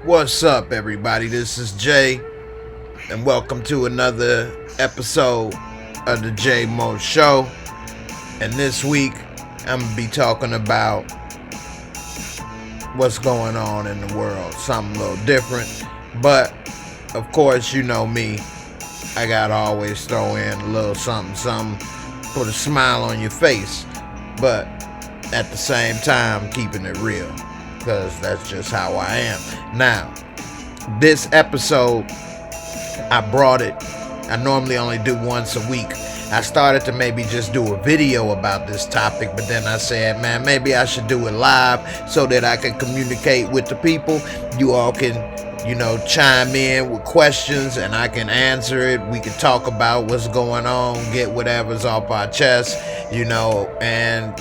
What's up, everybody? This is Jay, and welcome to another episode of the Jaymoorereviews show. And this week, I'm gonna be talking about what's going on in the world. Something a little different, but of course, you know me. I gotta always throw in a little something, put a smile on your face, but at the same time, keeping it real, because that's just how I am. Now, this episode, I brought it. I normally only do once a week. I started to maybe just do a video about this topic, but then I said, man, maybe I should do it live so that I can communicate with the people. You all can, chime in with questions and I can answer it. We can talk about what's going on, get whatever's off our chest, and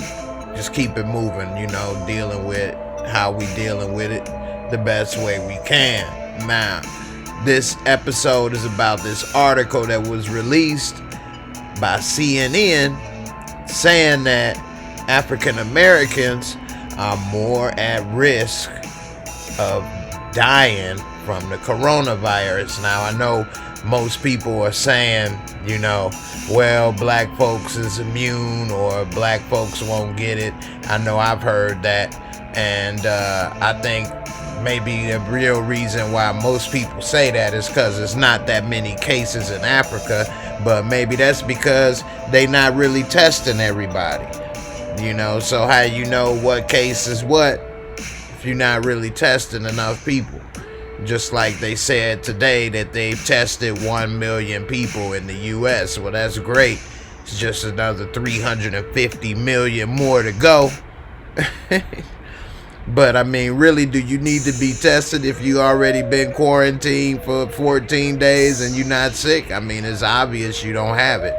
just keep it moving, dealing with how we dealing with it the best way we can. Now, this episode is about this article that was released by CNN saying that African Americans are more at risk of dying from the coronavirus. Now, I know most people are saying, well, black folks is immune or black folks won't get it. I know I've heard that. And I think maybe the real reason why most people say that is because there's not that many cases in Africa. But maybe that's because they not really testing everybody. So how you know what case is what if you're not really testing enough people? Just like they said today that they've tested 1 million people in the U.S. Well, that's great. It's just another 350 million more to go. But I mean, really, do you need to be tested if you already been quarantined for 14 days and you're not sick? I mean, it's obvious you don't have it.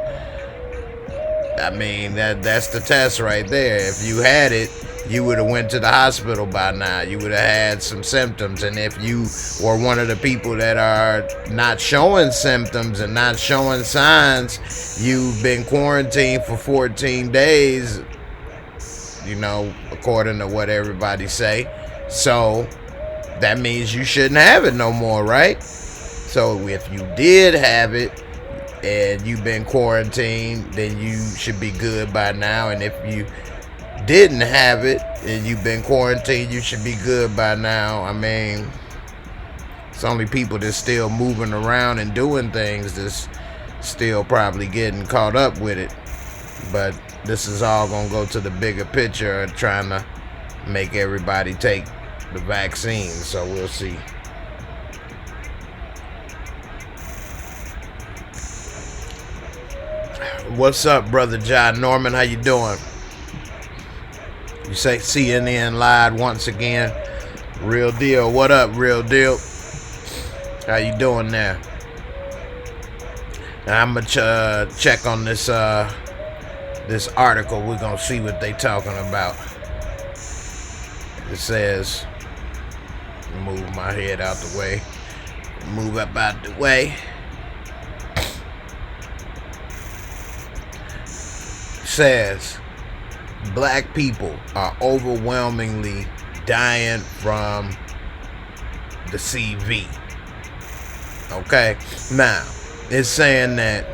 I mean, that's the test right there. If you had it, you would have went to the hospital by now. You would have had some symptoms. And if you were one of the people that are not showing symptoms and not showing signs, you've been quarantined for 14 days, according to what everybody say. So that means you shouldn't have it no more, right? So if you did have it and you've been quarantined, then you should be good by now. And if you didn't have it and you've been quarantined, you should be good by now. I mean, it's only people that's still moving around and doing things that's still probably getting caught up with it. But this is all going to go to the bigger picture of trying to make everybody take the vaccine. So we'll see. What's up, brother John Norman? How you doing? You say CNN lied once again. Real deal. What up, real deal? How you doing there? Now I'm gonna check on this article. We're gonna see what they talking about. It says, move my head out the way. Move up out the way. Says black people are overwhelmingly dying from the CV. Okay, now it's saying that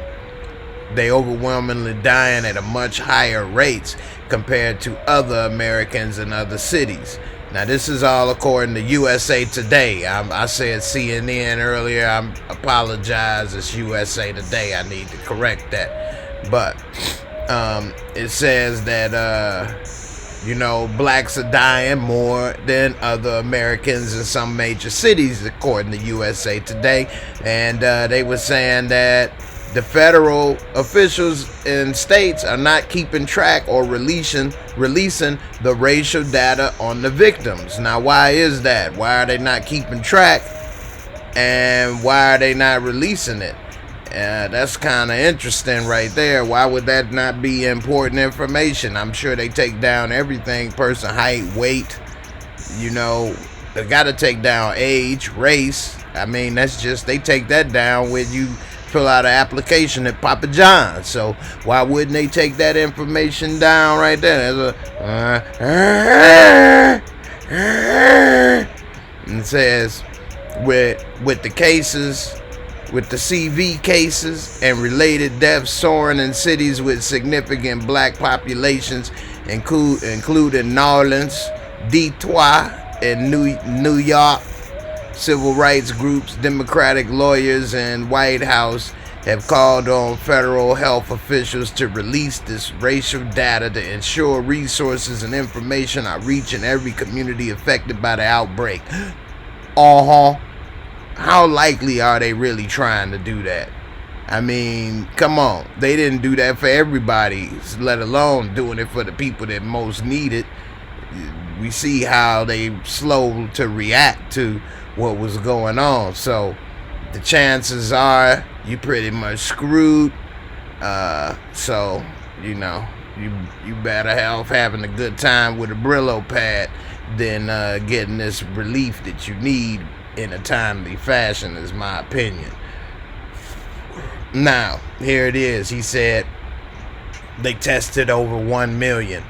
they overwhelmingly dying at a much higher rates compared to other Americans in other cities. Now, this is all according to USA Today. I said CNN earlier. I apologize. It's USA Today. I need to correct that. But it says that, blacks are dying more than other Americans in some major cities, according to USA Today. And they were saying that the federal officials in states are not keeping track or releasing the racial data on the victims. Now, why is that? Why are they not keeping track? And why are they not releasing it? That's kind of interesting right there. Why would that not be important information? I'm sure they take down everything, person, height, weight. They got to take down age, race. I mean, that's just, they take that down when you fill out an application at Papa John's. So why wouldn't they take that information down right there? There's a and says with the cases, with the CV cases and related deaths soaring in cities with significant black populations, including New Orleans, Detroit, and New York, civil rights groups, Democratic lawyers, and White House have called on federal health officials to release this racial data to ensure resources and information are reaching every community affected by the outbreak. How likely are they really trying to do that? I mean, come on. They didn't do that for everybody, let alone doing it for the people that most need it. We see how they slow to react to what was going on. So the chances are you pretty much screwed. So, you better having a good time with a Brillo pad than getting this relief that you need in a timely fashion, is my opinion. Now, here it is. He said they tested over 1 million,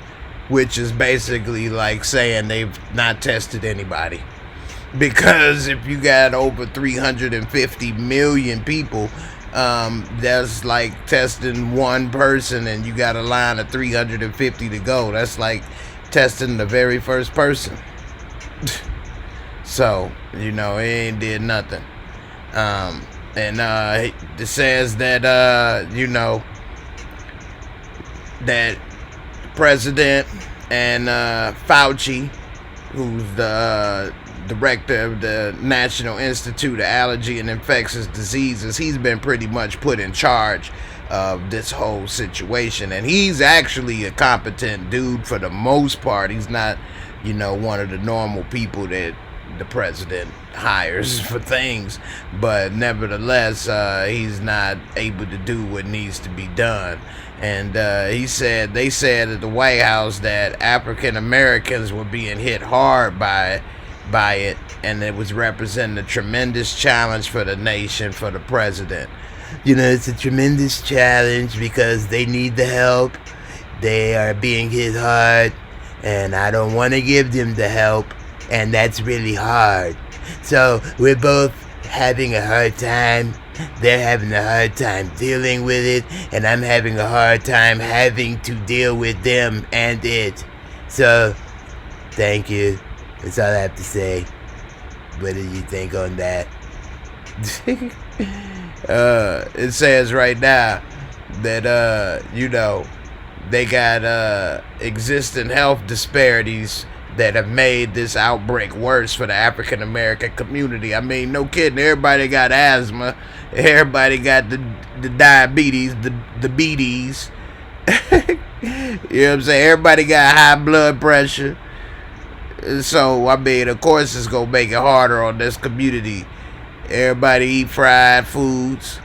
which is basically like saying they've not tested anybody. Because if you got over 350 million people, that's like testing one person and you got a line of 350 to go. That's like testing the very first person. So, it ain't did nothing. And it says that, that President and Fauci, who's the director of the National Institute of Allergy and Infectious Diseases, he's been pretty much put in charge of this whole situation. And he's actually a competent dude for the most part. He's not, one of the normal people that the president hires for things, but nevertheless, he's not able to do what needs to be done. And they said at the White House that African Americans were being hit hard by it, and it was representing a tremendous challenge for the nation, for the president. It's a tremendous challenge because they need the help. They are being hit hard, and I don't want to give them the help. And that's really hard. So we're both having a hard time. They're having a hard time dealing with it, and I'm having a hard time having to deal with them and it. So, thank you. That's all I have to say. What do you think on that? It says right now that, they got existing health disparities that have made this outbreak worse for the African American community. I mean, no kidding. Everybody got asthma. Everybody got the diabetes, the BDs. You know what I'm saying? Everybody got high blood pressure. So, I mean, of course it's going to make it harder on this community. Everybody eat fried foods.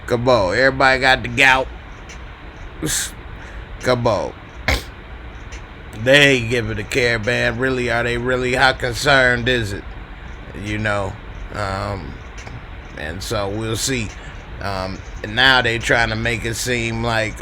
Come on. Everybody got the gout. Come on. They ain't giving a care, man. Really, are they really? How concerned is it? And so we'll see. And now they trying to make it seem like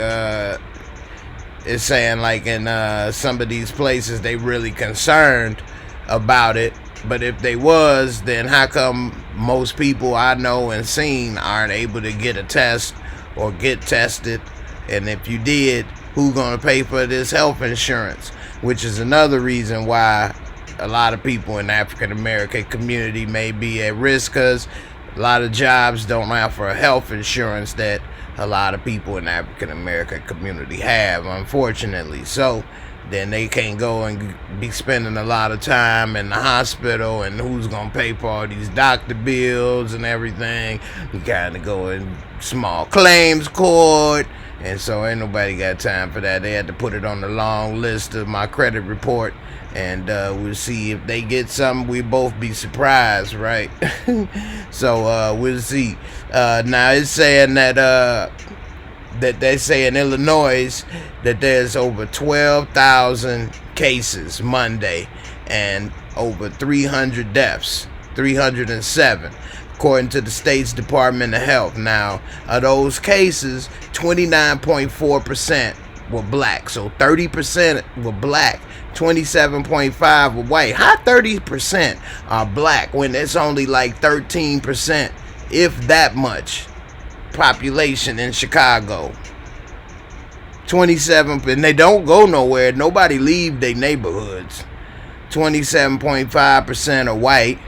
it's saying like in some of these places they really concerned about it. But if they was, then how come most people I know and seen aren't able to get a test or get tested? And if you did, who gonna pay for this health insurance? Which is another reason why a lot of people in the African American community may be at risk, because a lot of jobs don't offer health insurance that a lot of people in the African American community have, unfortunately. So then they can't go and be spending a lot of time in the hospital, and who's gonna pay for all these doctor bills and everything? You kind of go in small claims court. And so ain't nobody got time for that. They had to put it on the long list of my credit report. And we'll see if they get something. We'll both be surprised, right? So we'll see. Now it's saying that they say in Illinois that there's over 12,000 cases Monday and over 300 deaths, 307. According to the state's Department of Health. Now, of those cases, 29.4% were black. So 30% were black, 27.5 are white. How 30% are black when it's only like 13%, if that much, population in Chicago? 27, and they don't go nowhere. Nobody leave their neighborhoods. 27.5% are white,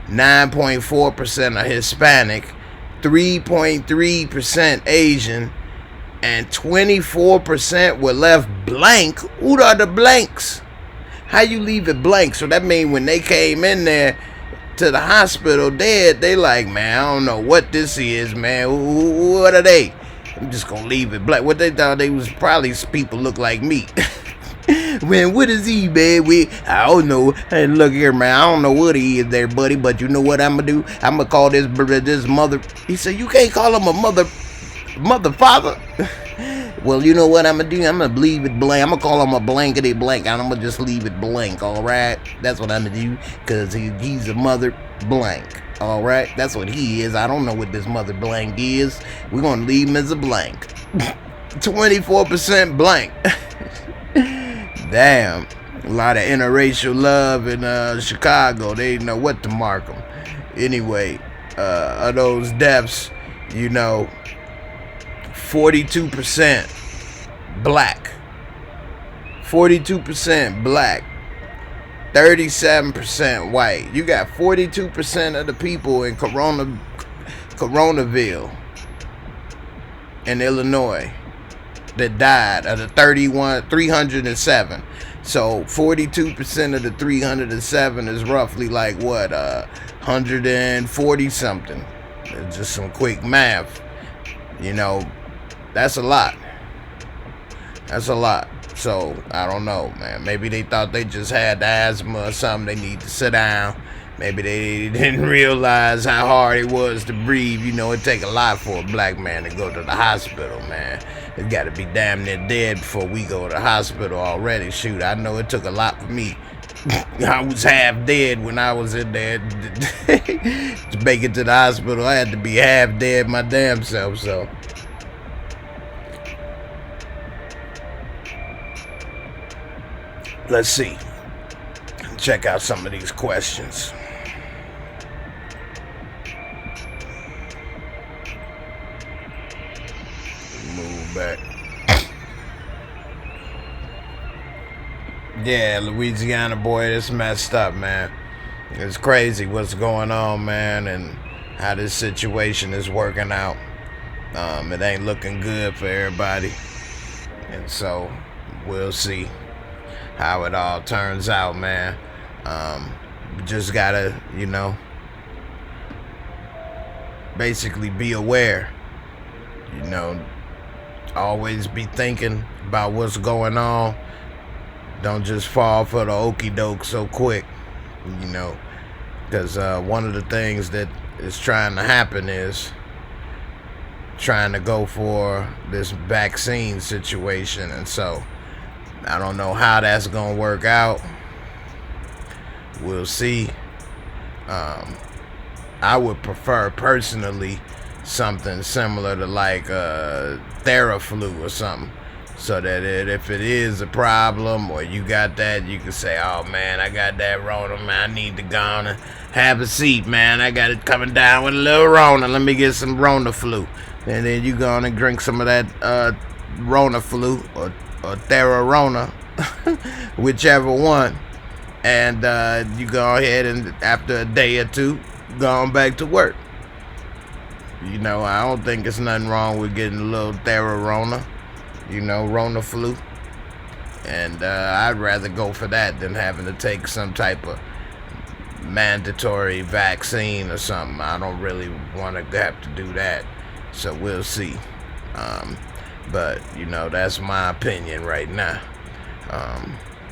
9.4% are Hispanic, 3.3% Asian, and 24% were left blank. Who are the blanks? How you leave it blank? So that means when they came in there to the hospital dead, they like, man, I don't know what this is, man. What are they? I'm just gonna leave it blank. What they thought they was probably people look like me. Man, what is he, man? I don't know. Hey, look here, man. I don't know what he is there, buddy. But you know what I'm gonna do? I'm gonna call this mother. He said, you can't call him a mother father. Well, you know what I'm gonna do? I'm gonna leave it blank. I'm gonna call him a blankety blank, and I'm gonna just leave it blank. All right, that's what I'm gonna do, cause he's a mother blank. All right, that's what he is. I don't know what this mother blank is. We're gonna leave him as a blank. 24% blank. Damn, a lot of interracial love in Chicago. They didn't know what to mark them. Anyway, of those deaths, 42% black. 42% black. 37% white. You got 42% of the people in Coronaville in Illinois that died of the 307. So 42% of the 307 is roughly like what, 140 something. It's just some quick math. That's a lot. That's a lot. So I don't know, man. Maybe they thought they just had asthma or something. They need to sit down. Maybe they didn't realize how hard it was to breathe. It take a lot for a black man to go to the hospital, man. It got to be damn near dead before we go to the hospital already. Shoot, I know it took a lot for me. I was half dead when I was in there. To make it to the hospital, I had to be half dead my damn self, so. Let's see. Check out some of these questions. Move back. Yeah, Louisiana, boy, it's messed up, man. It's crazy what's going on, man, and how this situation is working out. It ain't looking good for everybody. And so, we'll see how it all turns out, man. Just gotta, basically be aware. Always be thinking about what's going on. Don't just fall for the okie doke so quick, because one of the things that is trying to happen is trying to go for this vaccine situation, and so I don't know how that's gonna work out. We'll see. I would prefer personally something similar to like Theraflu or something, so that if it is a problem or you got that, you can say, oh man, I got that Rona, man, I need to go on and have a seat, man, I got it coming down with a little Rona, let me get some Rona flu. And then you go on and drink some of that Rona flu or Therarona, whichever one, and you go ahead and after a day or two, go on back to work. I don't think it's nothing wrong with getting a little Therarona, Rona flu, and I'd rather go for that than having to take some type of mandatory vaccine or something. I don't really want to have to do that, so we'll see. But that's my opinion right now.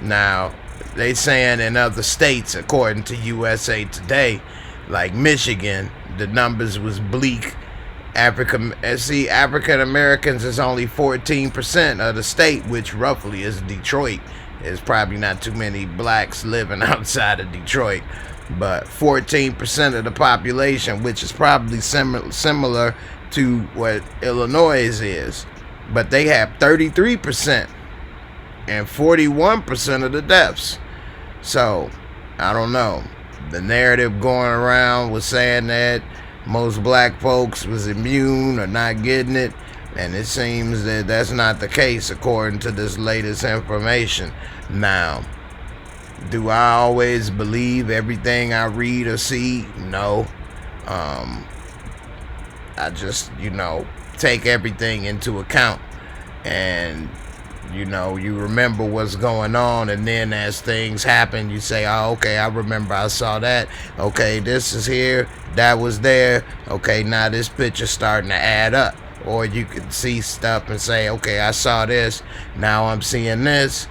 Now they saying in other states, according to USA Today, like Michigan, the numbers was bleak. African Americans is only 14% of the state, which roughly is Detroit. There's probably not too many blacks living outside of Detroit, but 14% of the population, which is probably similar to what Illinois is. But they have 33% and 41% of the deaths. So, I don't know. The narrative going around was saying that most black folks was immune or not getting it, and it seems that that's not the case according to this latest information. Now, do I always believe everything I read or see? No. I just, take everything into account, and you remember what's going on, and then as things happen, you say, oh, okay, I remember I saw that. Okay, this is here, that was there. Okay, now this picture's starting to add up. Or you can see stuff and say, okay, I saw this, now I'm seeing this.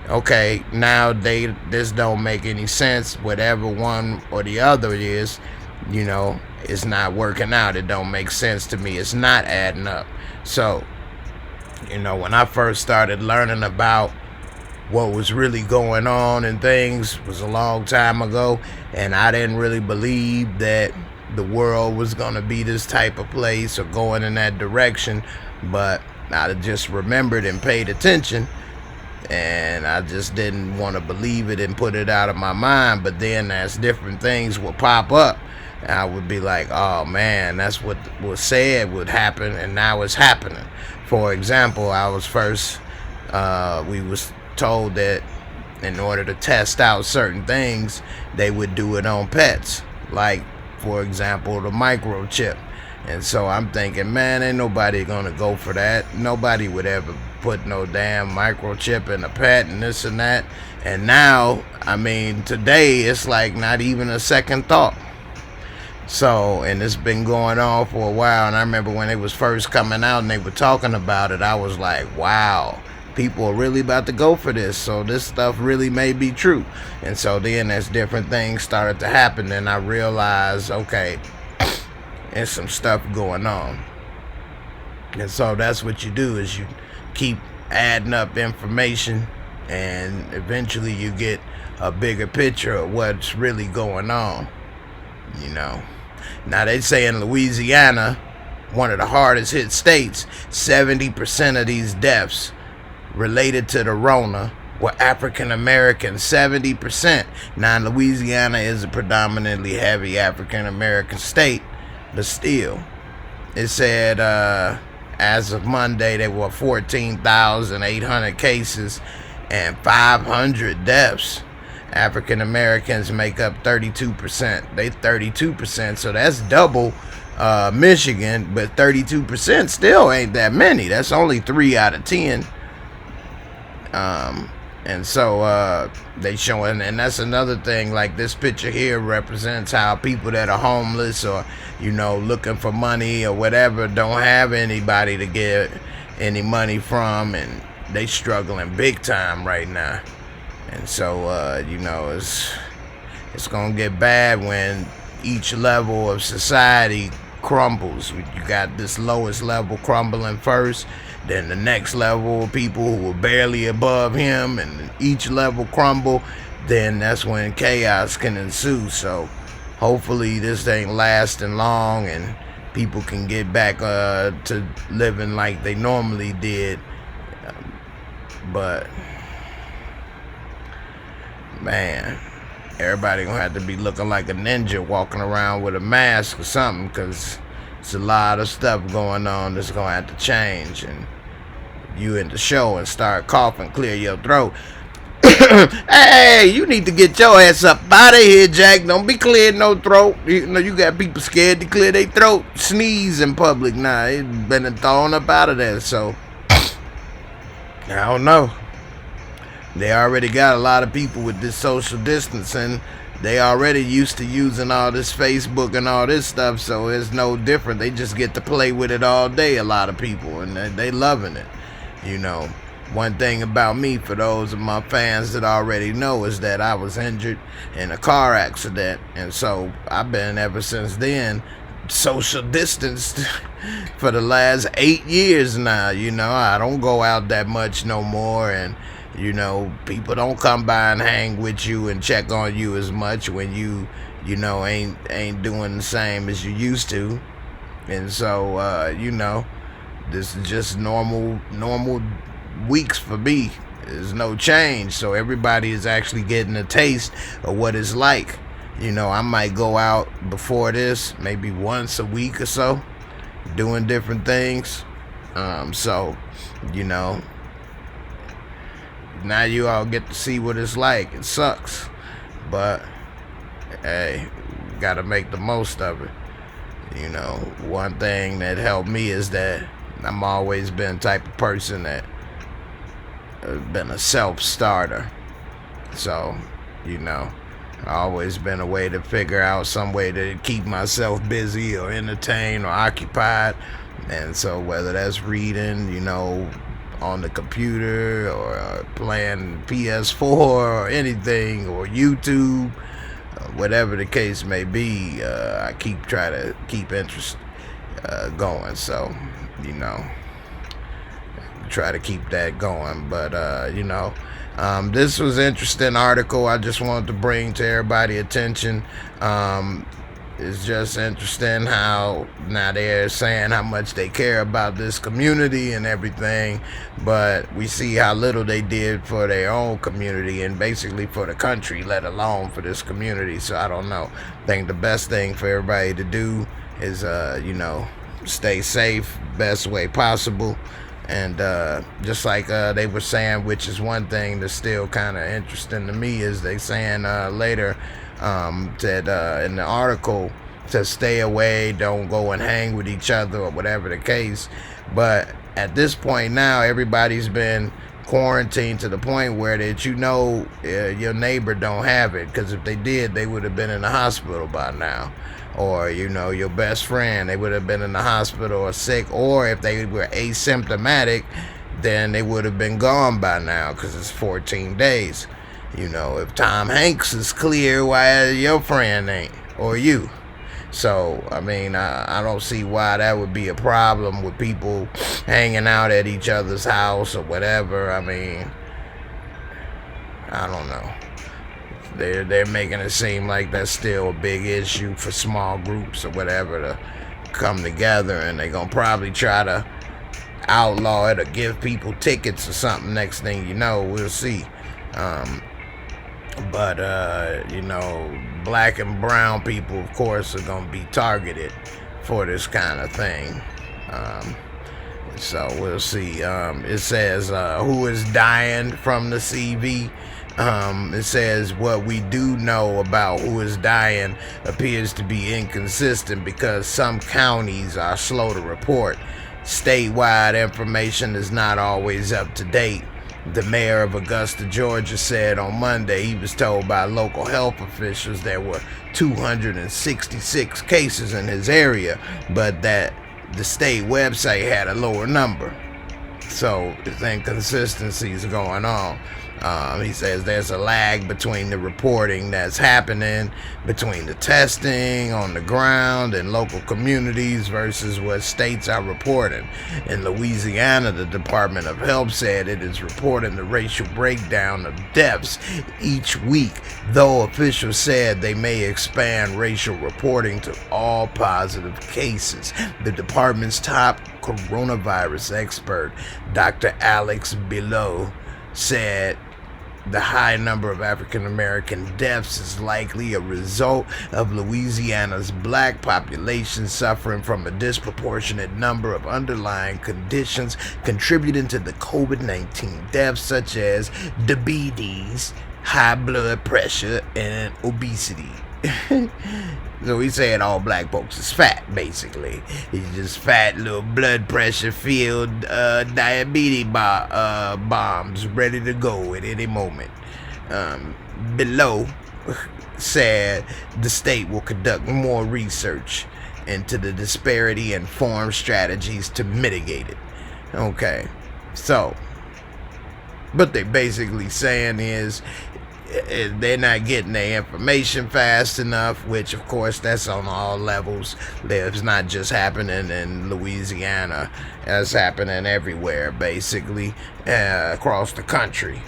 Okay, now this don't make any sense. Whatever one or the other is, it's not working out. It don't make sense to me. It's not adding up. So, when I first started learning about what was really going on and things was a long time ago, and I didn't really believe that the world was going to be this type of place or going in that direction, but I just remembered and paid attention, and I just didn't want to believe it and put it out of my mind. But then as different things would pop up, I would be like, oh man, that's what was said would happen, and now it's happening. For example, I was first, we was told that in order to test out certain things, they would do it on pets. Like, for example, the microchip. And so I'm thinking, man, ain't nobody gonna go for that. Nobody would ever put no damn microchip in a pet and this and that. And now, today, it's like not even a second thought. So, and it's been going on for a while, and I remember when it was first coming out and they were talking about it, I was like, wow, people are really about to go for this, so this stuff really may be true. And so then as different things started to happen, and I realized, okay, there's some stuff going on. And so that's what you do, is you keep adding up information, and eventually you get a bigger picture of what's really going on. Now they say in Louisiana, one of the hardest hit states, 70% of these deaths related to the Rona were African American. 70%. Now Louisiana is a predominantly heavy African American state, but still, it said as of Monday there were 14,800 cases and 500 deaths. African Americans make up 32%. They 32%, so that's double Michigan, but 32% still ain't that many. That's only 3 out of 10. And so they showing, and that's another thing. Like this picture here represents how people that are homeless or looking for money or whatever don't have anybody to get any money from, and they struggling big time right now. And so, it's gonna get bad when each level of society crumbles. You got this lowest level crumbling first, then the next level of people who are barely above him, and each level crumble, then that's when chaos can ensue. So, hopefully this ain't lasting long, and people can get back to living like they normally did. But man, everybody gonna have to be looking like a ninja, walking around with a mask or something, because it's a lot of stuff going on that's gonna have to change. And you in the show and start coughing, clear your throat. Hey, you need to get your ass up out of here, Jack. Don't be clearing no throat. You got people scared to clear their throat, sneeze in public. Nah, it's been thrown up out of there. So I don't know. They already got a lot of people with this social distancing. They already used to using all this Facebook and all this stuff, so it's no different. They just get to play with it all day, a lot of people, and they loving it. One thing about me, for those of my fans that already know, is that I was injured in a car accident, and so I've been, ever since then, social distanced for the last 8 years now. I don't go out that much no more, and people don't come by and hang with you and check on you as much when you ain't doing the same as you used to. And so this is just normal weeks for me. there's no change. So everybody is actually getting a taste of what it's like. You know, I might go out before this, maybe once a week or so, doing different things. So, you know, now you all get to see what it's like. It sucks, but hey, gotta make the most of it. You know, one thing that helped me is that I'm always been the type of person that been a self-starter. So, you know, always been a way to figure out some way to keep myself busy or entertained or occupied. And so whether that's reading, you know, on the computer or playing PS4 or anything or YouTube, whatever the case may be, I try to keep interest going. So, you know, try to keep that going. But you know, this was an interesting article I just wanted to bring to everybody's attention. It's just interesting how now they're saying how much they care about this community and everything, but we see how little they did for their own community and basically for the country, let alone for this community. So I don't know. I think the best thing for everybody to do is, you know, stay safe best way possible. And just like they were saying, which is one thing that's still kind of interesting to me, is they saying later that in the article to stay away, don't go and hang with each other or whatever the case. But at this point now, everybody's been quarantined to the point where that you know your neighbor don't have it, because if they did, they would have been in the hospital by now. Or, you know, your best friend, they would have been in the hospital or sick. Or if they were asymptomatic, then they would have been gone by now, because it's 14 days. You know, if Tom Hanks is clear, why your friend ain't, or you? So, I mean, I don't see why that would be a problem with people hanging out at each other's house or whatever. I mean, I don't know. They're making it seem like that's still a big issue for small groups or whatever to come together, and they're gonna probably try to outlaw it or give people tickets or something. Next thing you know, we'll see. But you know, black and brown people, of course, are gonna be targeted for this kind of thing. So we'll see. It says who is dying from the CV. It says what we do know about who is dying appears to be inconsistent because some counties are slow to report. Statewide information is not always up to date. The mayor of Augusta, Georgia said on Monday he was told by local health officials there were 266 cases in his area, but that the state website had a lower number. So there's inconsistencies going on. He says there's a lag between the reporting that's happening, between the testing on the ground in local communities versus what states are reporting. In Louisiana, the Department of Health said it is reporting the racial breakdown of deaths each week, though officials said they may expand racial reporting to all positive cases. The department's top coronavirus expert, Dr. Alex Below, said the high number of African American deaths is likely a result of Louisiana's black population suffering from a disproportionate number of underlying conditions contributing to the COVID-19 deaths, such as diabetes, high blood pressure, and obesity. So he said all black folks is fat, basically. He's just fat little blood pressure filled diabetes bombs ready to go at any moment. Below said the state will conduct more research into the disparity and form strategies to mitigate it. Okay, so what they basically saying is they're not getting their information fast enough, which of course that's on all levels. It's not just happening in Louisiana, it's happening everywhere basically, across the country.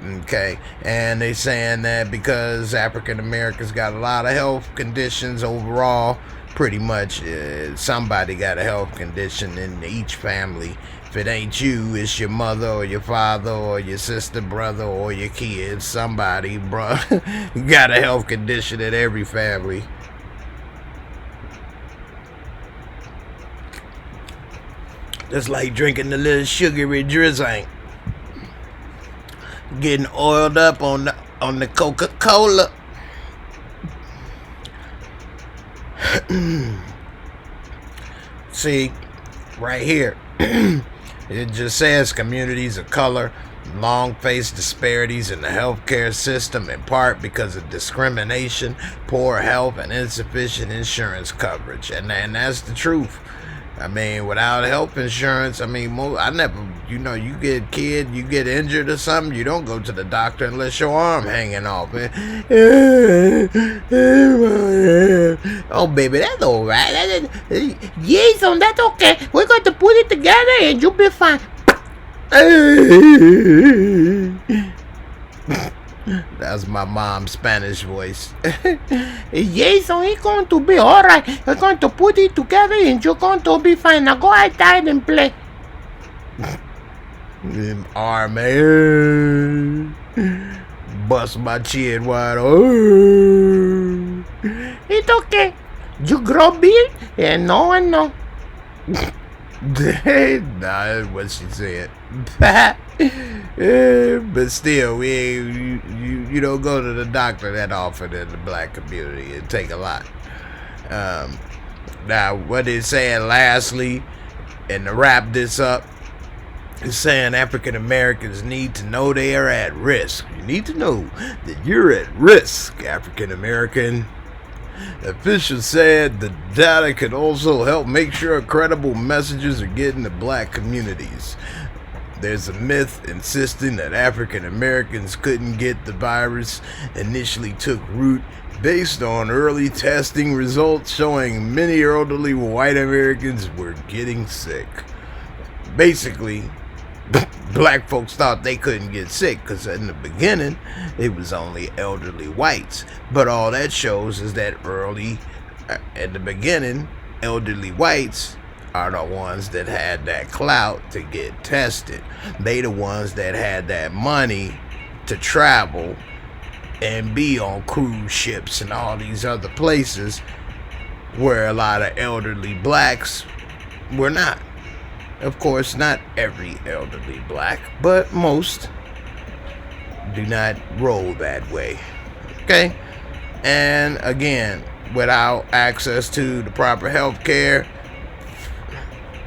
Okay, and they're saying that because African Americans got a lot of health conditions overall, pretty much somebody got a health condition in each family, it ain't you, it's your mother or your father or your sister, brother, or your kids. Somebody, bro, got a health condition in every family. Just like drinking the little sugary drizzle, getting oiled up on the Coca-Cola. See, right here, it just says communities of color long face disparities in the healthcare system, in part because of discrimination, poor health, and insufficient insurance coverage. And that's the truth. I mean, without health insurance, I mean, I never, you get you get injured or something, you don't go to the doctor unless your arm hanging off. Oh, baby, that's all right. Yes, that's okay. We're going to put it together and you'll be fine. That's my mom's Spanish voice. Yes, so it's going to be alright. We're going to put it together and you're going to be fine. Now go outside and play. Arm, bust my chin wide open. It's okay. You grow big and no one know. Nah, that's what she said. But still, you don't go to the doctor that often in the black community. It take a lot. Now, what it's saying lastly, and to wrap this up, it's saying African Americans need to know they are at risk. You need to know that you're at risk, African American. Officials said the data could also help make sure credible messages are getting to black communities. There's a myth insisting that African Americans couldn't get the virus initially took root based on early testing results showing many elderly white Americans were getting sick. Basically, black folks thought they couldn't get sick because in the beginning it was only elderly whites, but all that shows is that at the beginning, elderly whites are the ones that had that clout to get tested. They the ones that had that money to travel and be on cruise ships and all these other places where a lot of elderly blacks were not. Of course, not every elderly black, but most do not roll that way. Okay? And again, without access to the proper health care,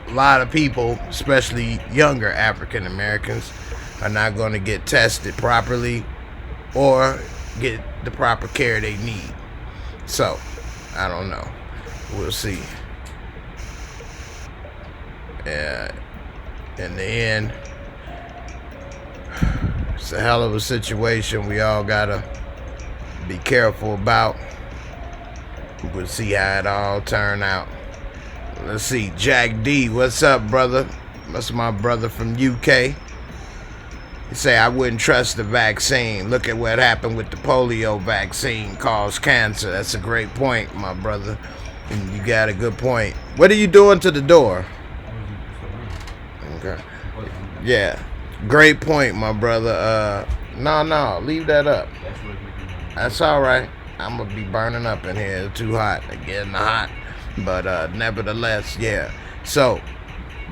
a lot of people, especially younger African Americans, are not going to get tested properly or get the proper care they need. So, I don't know. We'll see. In the end, it's a hell of a situation we all gotta be careful about. We'll see how it all turn out. Let's see, Jack D, what's up, brother? That's my brother from UK. He say, I wouldn't trust the vaccine. Look at what happened with the polio vaccine caused cancer. That's a great point, my brother. And you got a good point. What are you doing to the door? Okay. Yeah. Great point, my brother. No, leave that up. That's all right. I'm gonna be burning up in here. It's too hot. It's getting hot. But nevertheless, yeah. So,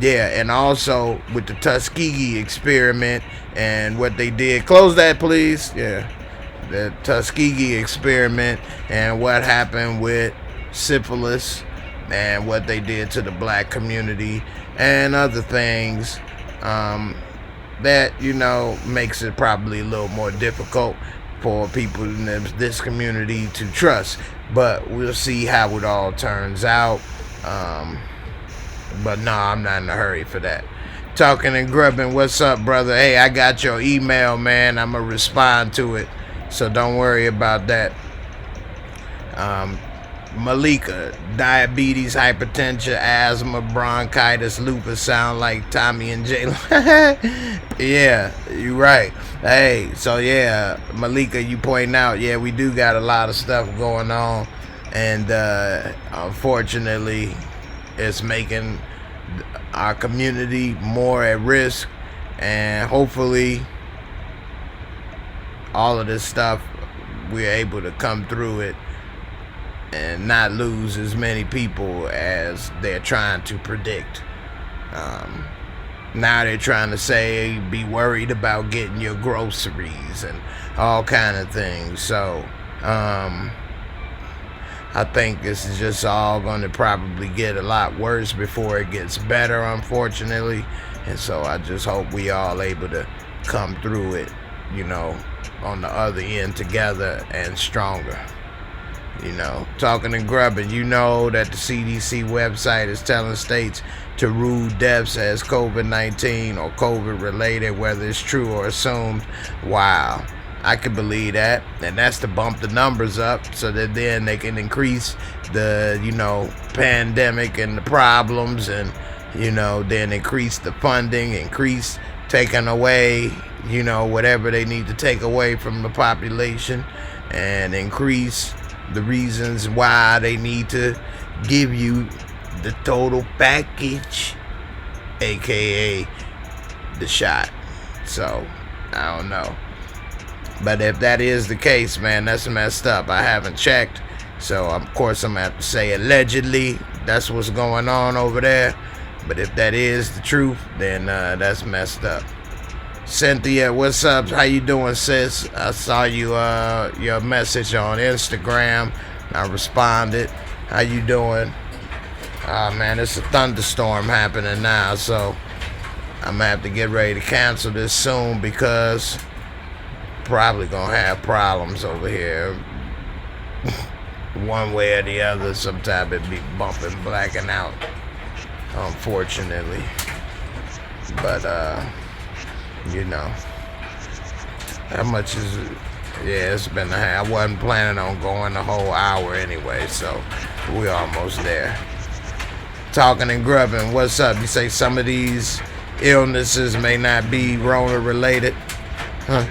yeah, and also with the Tuskegee experiment and what they did. Close that, please. Yeah. The Tuskegee experiment and what happened with syphilis and what they did to the black community and other things that, makes it probably a little more difficult for people in this community to trust. But we'll see how it all turns out. But no, I'm not in a hurry for that. Talking and Grubbing, what's up, brother? Hey, I got your email, man. I'm going to respond to it. So don't worry about that. Malika, diabetes, hypertension, asthma, bronchitis, lupus sound like Tommy and Jay. Yeah, you're right. Hey, so yeah, Malika, you point out, yeah, we do got a lot of stuff going on, and unfortunately, it's making our community more at risk, and hopefully all of this stuff, we're able to come through it and not lose as many people as they're trying to predict. Now they're trying to say be worried about getting your groceries and all kind of things. So I think this is just all going to probably get a lot worse before it gets better, unfortunately. And so I just hope we all able to come through it, you know, on the other end together and stronger. You know, talking and grubbing, you know that the CDC website is telling states to rule deaths as COVID-19 or COVID-related, whether it's true or assumed. Wow, I can believe that. And that's to bump the numbers up so that then they can increase the, you know, pandemic and the problems, and, you know, then increase the funding, increase taking away, you know, whatever they need to take away from the population, and increase the reasons why they need to give you the total package, aka the shot. So I don't know, but if that is the case, man, that's messed up. I haven't checked, so of course I'm gonna have to say allegedly that's what's going on over there. But if that is the truth, then that's messed up. Cynthia, what's up? How you doing, sis? I saw you your message on Instagram. I responded. How you doing? Man, it's a thunderstorm happening now, so I'm gonna have to get ready to cancel this soon because probably gonna have problems over here. One way or the other, sometimes it be bumping, blacking out, unfortunately. But you know, how much is it? Yeah, it's been I wasn't planning on going the whole hour anyway, so we're almost there. Talking and grubbing, what's up? You say some of these illnesses may not be Rona related? Huh?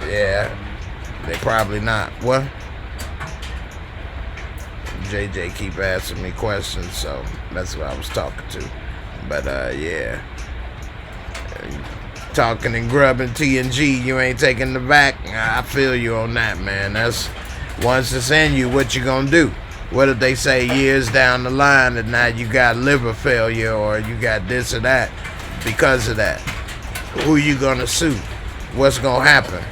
Yeah, they probably not. What? JJ keep asking me questions, so that's what I was talking to. But yeah. Talking and grubbing TNG, you ain't taking the vac. I feel you on that, man. That's once it's in you, what you gonna do? What if they say years down the line that now you got liver failure or you got this or that because of that? Who you gonna sue? What's gonna happen?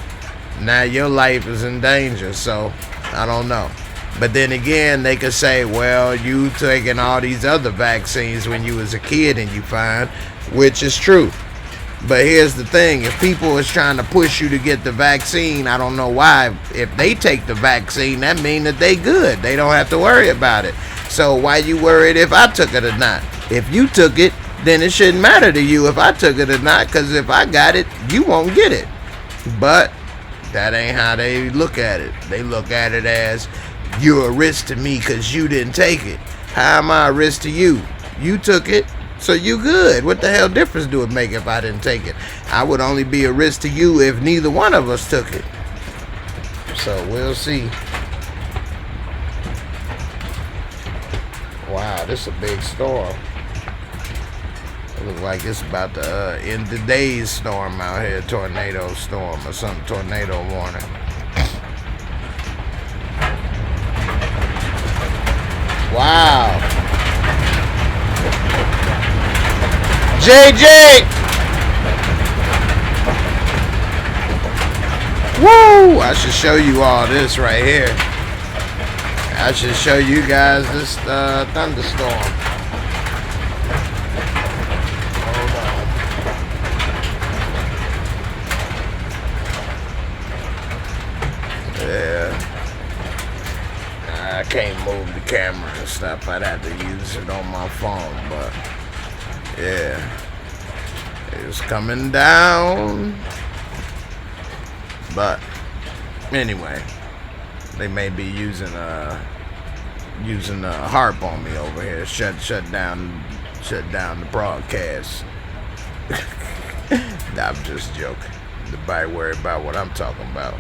Now your life is in danger, so I don't know. But then again, they could say, well, you taking all these other vaccines when you was a kid and you fine, which is true. But here's the thing, if people is trying to push you to get the vaccine, I don't know why. If they take the vaccine, that means that they good. They don't have to worry about it. So why you worried if I took it or not? If you took it, then it shouldn't matter to you if I took it or not, because if I got it, you won't get it. But that ain't how they look at it. They look at it as, you're a risk to me because you didn't take it. How am I a risk to you? You took it. So you good. What the hell difference do it make if I didn't take it? I would only be a risk to you if neither one of us took it. So we'll see. Wow, this is a big storm. It looks like it's about to end the day's storm out here. Tornado storm or some tornado warning. Wow. JJ! Woo! I should show you all this right here. I should show you guys this thunderstorm. Hold on. Yeah. I can't move the camera and stuff. I'd have to use it on my phone, but yeah, it's coming down. But anyway, they may be using a harp on me over here. Shut down the broadcast. Nah, I'm just joking. Nobody worry about what I'm talking about.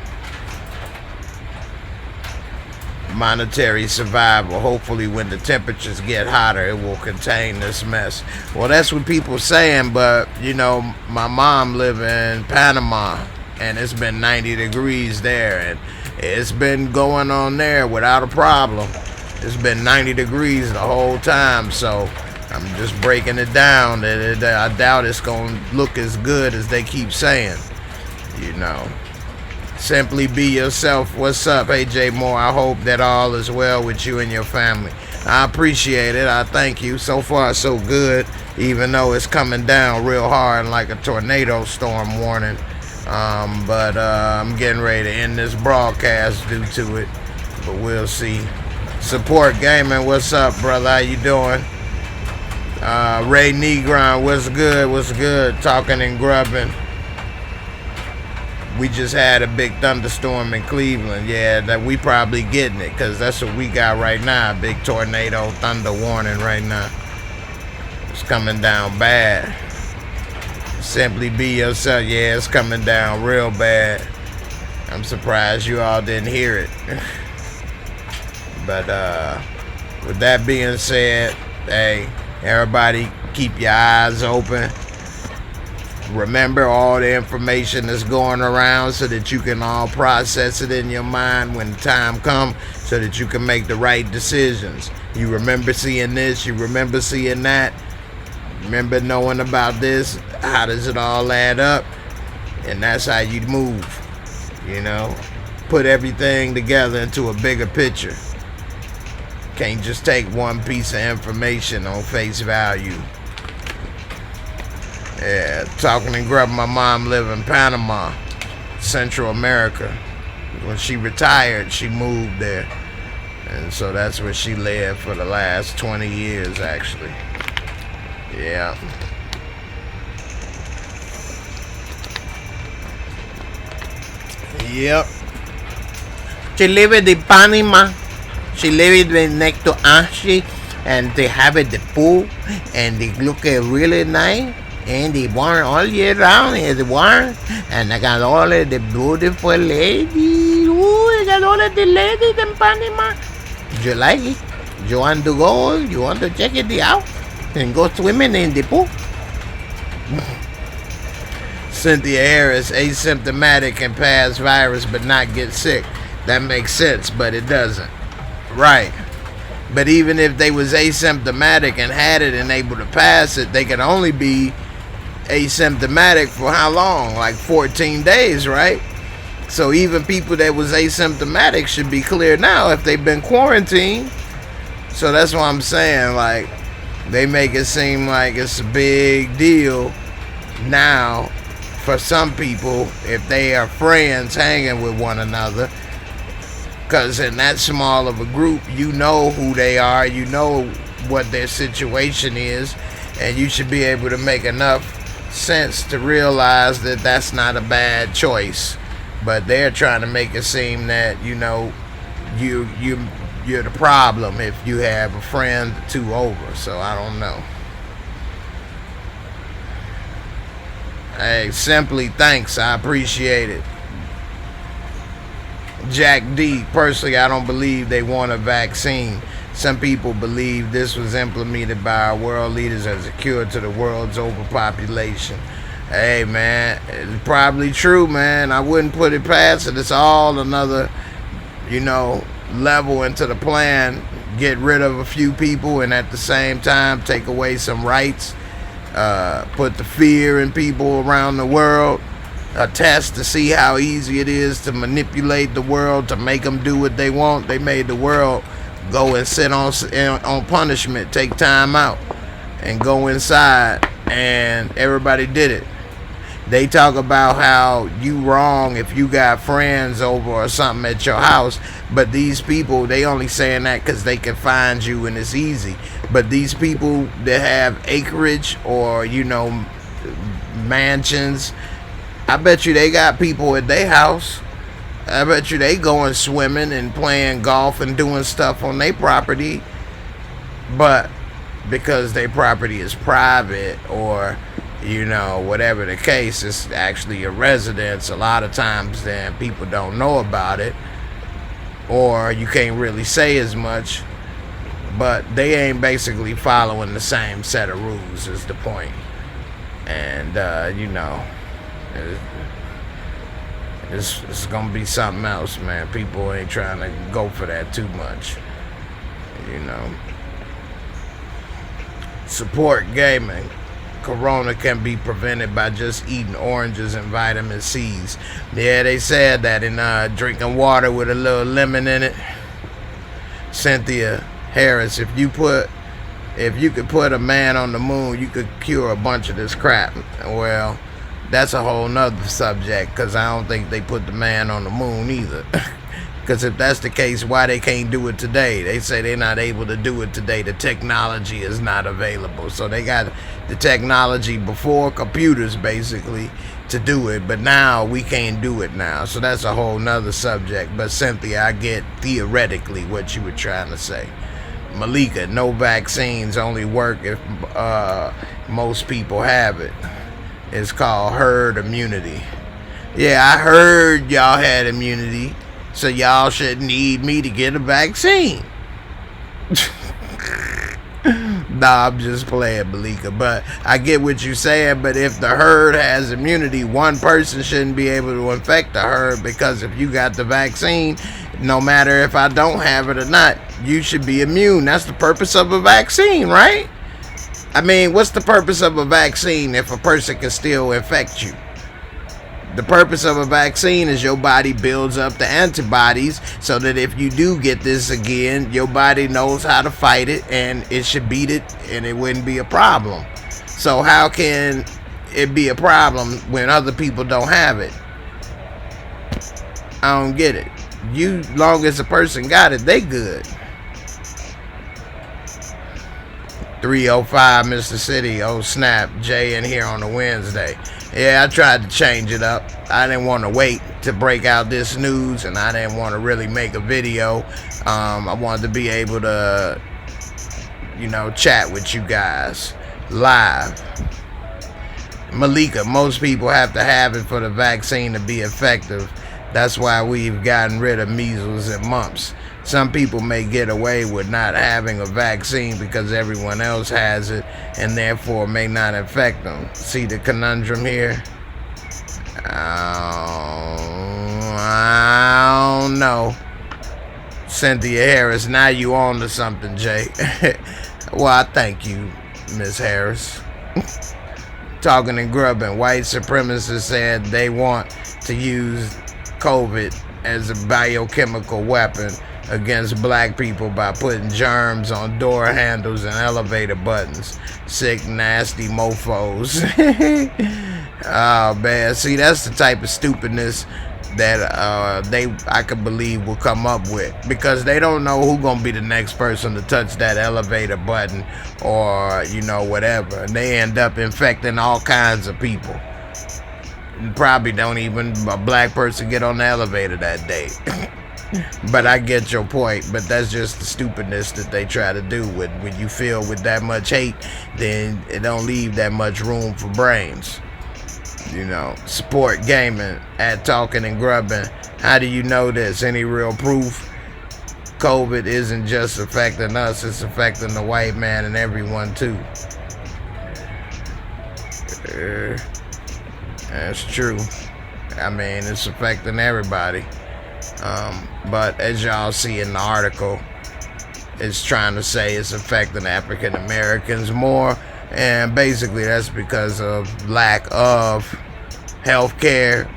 monetary survival. Hopefully when the temperatures get hotter, it will contain this mess. Well, that's what people saying, but you know, my mom live in Panama, and it's been 90 degrees there, and it's been going on there without a problem. It's been 90 degrees the whole time, so I'm just breaking it down. I doubt it's gonna look as good as they keep saying, you know. Simply be yourself. What's up? Hey, Jay Moore. I hope that all is well with you and your family. I appreciate it. I thank you. So far, so good, even though it's coming down real hard like a tornado storm warning. But I'm getting ready to end this broadcast due to it. But we'll see. Support Gaming. What's up, brother? How you doing? Ray Negron. What's good? What's good? Talking and grubbing. We just had a big thunderstorm in Cleveland. Yeah, that we probably getting it, because that's what we got right now. Big tornado thunder warning right now. It's coming down bad. Simply be yourself. Yeah, it's coming down real bad. I'm surprised you all didn't hear it. But with that being said, hey, everybody keep your eyes open. Remember all the information that's going around so that you can all process it in your mind when the time comes, so that you can make the right decisions. You remember seeing this, you remember seeing that, remember knowing about this, how does it all add up? And that's how you move, you know. Put everything together into a bigger picture. Can't just take one piece of information on face value. Yeah, talking and grubbing. My mom live in Panama, Central America. When she retired, she moved there. And so that's where she lived for the last 20 years, actually. Yeah. Yep. She lived in Panama. She lived next to Ashley, and they have the pool, and they look really nice. And they warm all year round, it's warm. And I got all of the beautiful ladies. Ooh, I got all of the ladies in Panama. You like it? You want to go? You want to check it out? And go swimming in the pool? Cynthia Harris, asymptomatic and pass virus but not get sick. That makes sense, but it doesn't. Right. But even if they was asymptomatic and had it and able to pass it, they could only be asymptomatic for how long? Like 14 days, right? So even people that was asymptomatic should be clear now if they've been quarantined. So that's what I'm saying. Like, they make it seem like it's a big deal now for some people if they are friends hanging with one another. Because in that small of a group, you know who they are, you know what their situation is, and you should be able to make enough sense to realize that that's not a bad choice. But they're trying to make it seem that, you know, you're the problem if you have a friend or two over. So I don't know. Hey, simply thanks. I appreciate it. Jack D, personally, I don't believe they want a vaccine. Some people believe this was implemented by our world leaders as a cure to the world's overpopulation. Hey, man, it's probably true, man. I wouldn't put it past it. It's all another, you know, level into the plan. Get rid of a few people and at the same time take away some rights. Put the fear in people around the world. A test to see how easy it is to manipulate the world to make them do what they want. They made the world go and sit on punishment, take time out, and go inside, and everybody did it. They talk about how you wrong if you got friends over or something at your house, but these people, they only saying that because they can find you and it's easy. But these people that have acreage or, you know, mansions, I bet you they got people at their house. I bet you they going swimming and playing golf and doing stuff on their property. But because their property is private or, you know, whatever the case, it's actually a residence a lot of times, then people don't know about it. or you can't really say as much, but they ain't basically following the same set of rules is the point. And you know, it's gonna be something else, man. People ain't trying to go for that too much, you know. Support gaming. Corona can be prevented by just eating oranges and vitamin C's. Yeah, they said that in drinking water with a little lemon in it. Cynthia Harris, if you could put a man on the moon, you could cure a bunch of this crap. Well, that's a whole nother subject, because I don't think they put the man on the moon either. Because if that's the case, why they can't do it today? They say they're not able to do it today. The technology is not available. So they got the technology before computers, basically, to do it. But now we can't do it now. So that's a whole nother subject. But Cynthia, I get theoretically what you were trying to say. Malika, no vaccines only work if most people have it. It's called herd immunity. Yeah, I heard y'all had immunity. So y'all shouldn't need me to get a vaccine. Nah, I'm just playing, Malika. But I get what you're saying. But if the herd has immunity, one person shouldn't be able to infect the herd, because if you got the vaccine, no matter if I don't have it or not, you should be immune. That's the purpose of a vaccine, right? I mean, what's the purpose of a vaccine if a person can still infect you? The purpose of a vaccine is your body builds up the antibodies so that if you do get this again, your body knows how to fight it and it should beat it and it wouldn't be a problem. So how can it be a problem when other people don't have it? I don't get it. You, long as a person got it, they good. 305 Mr. City, oh snap, Jay in here on a Wednesday. Yeah, I tried to change it up. I didn't want to wait to break out this news, and I didn't want to really make a video. I wanted to be able to, you know, chat with you guys live. Malika, most people have to have it for the vaccine to be effective. That's why we've gotten rid of measles and mumps. Some people may get away with not having a vaccine because everyone else has it and therefore may not infect them. See the conundrum here? I don't know. Cynthia Harris, now you on to something, Jay. Well, I thank you, Miss Harris. Talking and grubbing, white supremacists said they want to use COVID as a biochemical weapon against black people by putting germs on door handles and elevator buttons. Sick, nasty mofos. Oh man, see, that's the type of stupidness that I could believe will come up with, because they don't know who gonna be the next person to touch that elevator button or, you know, whatever, and they end up infecting all kinds of people. Probably don't even a black person get on the elevator that day. But I get your point. But that's just the stupidness that they try to do. When you feel with that much hate, then it don't leave that much room for brains. You know, support gaming at Talking and Grubbing. How do you know this? Any real proof? COVID isn't just affecting us, it's affecting the white man and everyone too. That's true. I mean, it's affecting everybody. But as y'all see in the article, it's trying to say it's affecting African Americans more, and basically that's because of lack of health care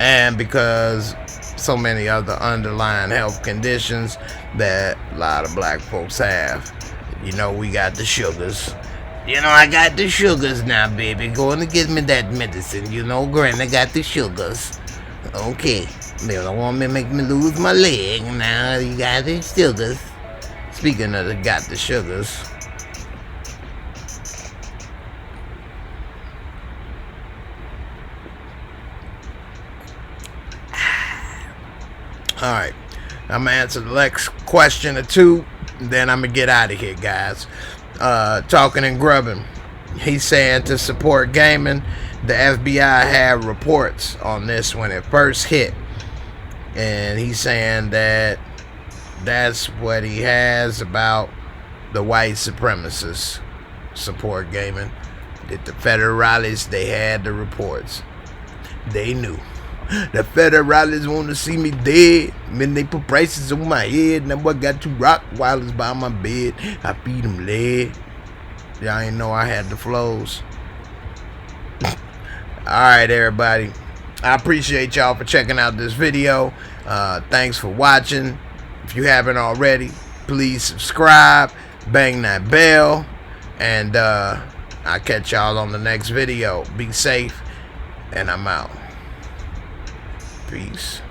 and because so many other underlying health conditions that a lot of black folks have. You know, we got the sugars. You know, I got the sugars now, baby. Go on and get me that medicine. You know, Granny got the sugars. Okay. They don't want me to make me lose my leg. Now you got the sugars. Speaking of the got the sugars. Alright. I'm going to answer the next question or two. Then I'm going to get out of here, guys. Talking and Grubbing. He's saying to support gaming, the FBI had reports on this when it first hit. And he's saying that that's what he has about the white supremacists. Support gaming. That the federalists, they had the reports. They knew. The federalists want to see me dead. Man, they put prices on my head. Now I got two Rottweilers by my bed. I feed them lead. Y'all ain't know I had the flows. Alright, everybody. I appreciate y'all for checking out this video. Thanks for watching. If you haven't already, please subscribe. Bang that bell. And I'll catch y'all on the next video. Be safe. And I'm out. Peace.